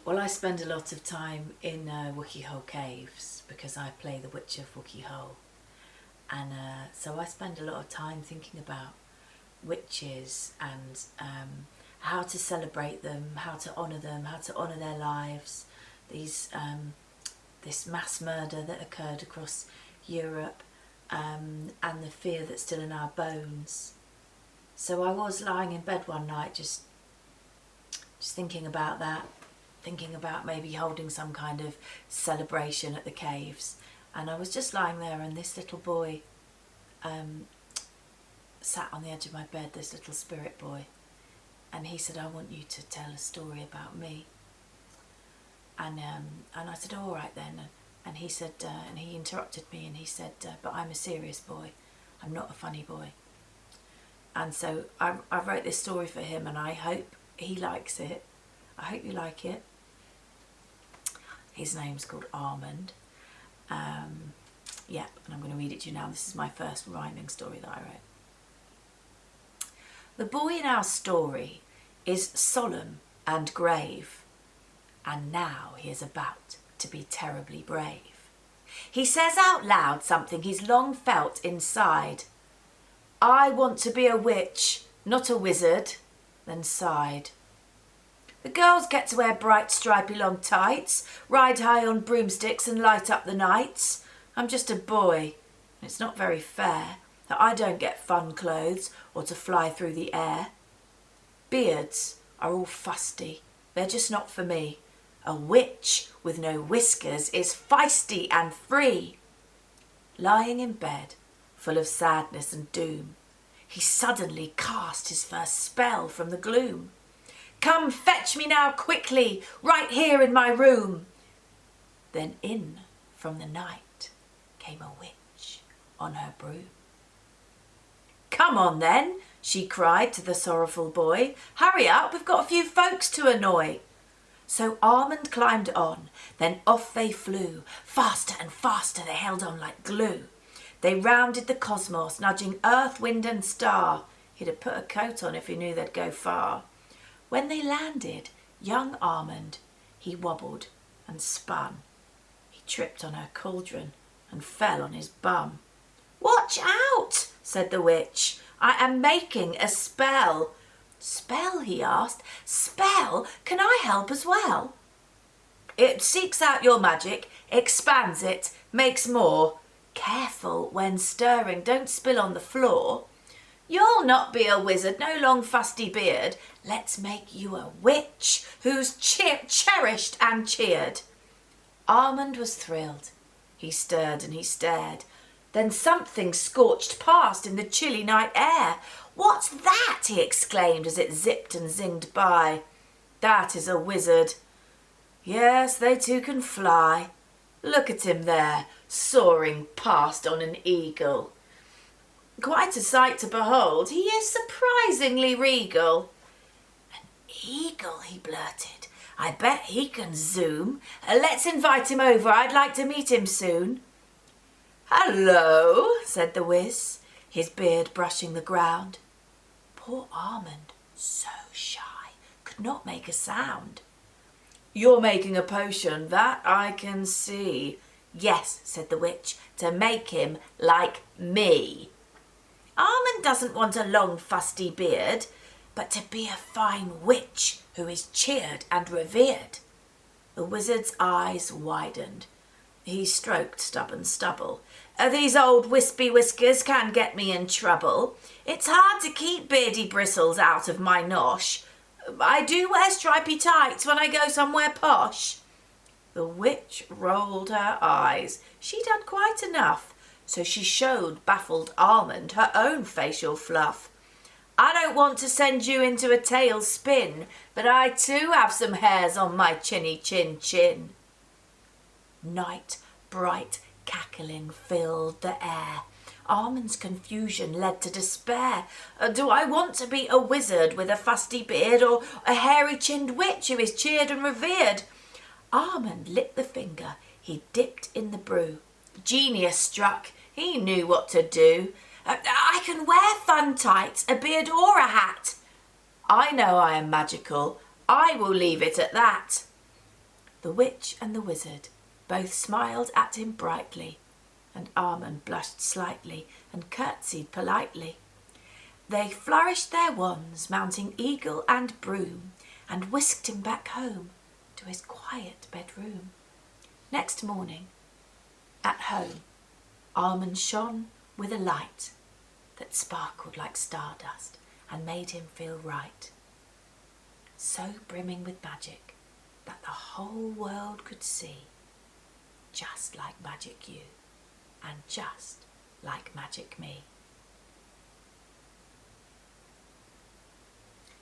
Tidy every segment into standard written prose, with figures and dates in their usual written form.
Well, I spend a lot of time in Wookey Hole caves because I play the Witch of Wookey Hole. And so I spend a lot of time thinking about witches and how to celebrate them, how to honour them, how to honour their lives. This mass murder that occurred across Europe and the fear that's still in our bones. So I was lying in bed one night just thinking about that, thinking about maybe holding some kind of celebration at the caves. And I was just lying there, and this little boy sat on the edge of my bed, this little spirit boy, and he said, "I want you to tell a story about me." And I said, "Oh, all right then." And he said, and he interrupted me, and he said, "But I'm a serious boy. I'm not a funny boy." And so I wrote this story for him, and I hope he likes it. I hope you like it. His name's called Almond. Yeah, and I'm going to read it to you now. This is my first rhyming story that I wrote. The boy in our story is solemn and grave, and now he is about to be terribly brave. He says out loud something he's long felt inside. "I want to be a witch, not a wizard," then sighed. "The girls get to wear bright stripy long tights, ride high on broomsticks and light up the nights. I'm just a boy, and it's not very fair that I don't get fun clothes or to fly through the air. Beards are all fusty, they're just not for me. A witch with no whiskers is feisty and free." Lying in bed, full of sadness and doom, he suddenly cast his first spell from the gloom. "Come fetch me now quickly, right here in my room." Then in from the night came a witch on her broom. "Come on then," she cried to the sorrowful boy. "Hurry up, we've got a few folks to annoy." So Almond climbed on, then off they flew. Faster and faster they held on like glue. They rounded the cosmos, nudging earth, wind and star. He'd have put a coat on if he knew they'd go far. When they landed, young Almond, he wobbled and spun. He tripped on her cauldron and fell on his bum. "Watch out," said the witch. "I am making a spell." "Spell?" he asked. "Spell? Can I help as well?" "It seeks out your magic, expands it, makes more. Careful when stirring, don't spill on the floor. You'll not be a wizard, no long fusty beard. Let's make you a witch who's cherished and cheered." Almond was thrilled. He stirred and he stared. Then something scorched past in the chilly night air. "What's that?" he exclaimed as it zipped and zinged by. "That is a wizard. Yes, they too can fly. Look at him there, soaring past on an eagle. Quite a sight to behold. He is surprisingly regal." "An eagle," he blurted. "I bet he can zoom. Let's invite him over. I'd like to meet him soon." "Hello," said the Wiz, his beard brushing the ground. Poor Almond, so shy, could not make a sound. "You're making a potion, that I can see." "Yes," said the witch, "to make him like me." Almond doesn't want a long fusty beard, but to be a fine witch who is cheered and revered. The wizard's eyes widened. He stroked stubborn stubble. "These old wispy whiskers can get me in trouble. It's hard to keep beardy bristles out of my nosh. I do wear stripy tights when I go somewhere posh." The witch rolled her eyes. She'd had quite enough, so she showed baffled Almond her own facial fluff. "I don't want to send you into a tailspin, but I too have some hairs on my chinny chin chin." Night, bright cackling filled the air. Almond's confusion led to despair. Do I want to be a wizard with a fusty beard, or a hairy-chinned witch who is cheered and revered? Almond lit the finger he dipped in the brew. Genius struck. He knew what to do. I can wear fun tights, a beard or a hat. I know I am magical. I will leave it at that. The witch and the wizard both smiled at him brightly, and Armand blushed slightly and curtsied politely. They flourished their wands, mounting eagle and broom, and whisked him back home to his quiet bedroom. Next morning, at home, Armand shone with a light that sparkled like stardust and made him feel right, so brimming with magic that the whole world could see, just like magic you and just like magic me.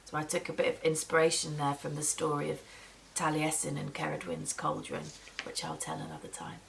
So I took a bit of inspiration there from the story of Taliesin and Ceridwen's cauldron, which I'll tell another time.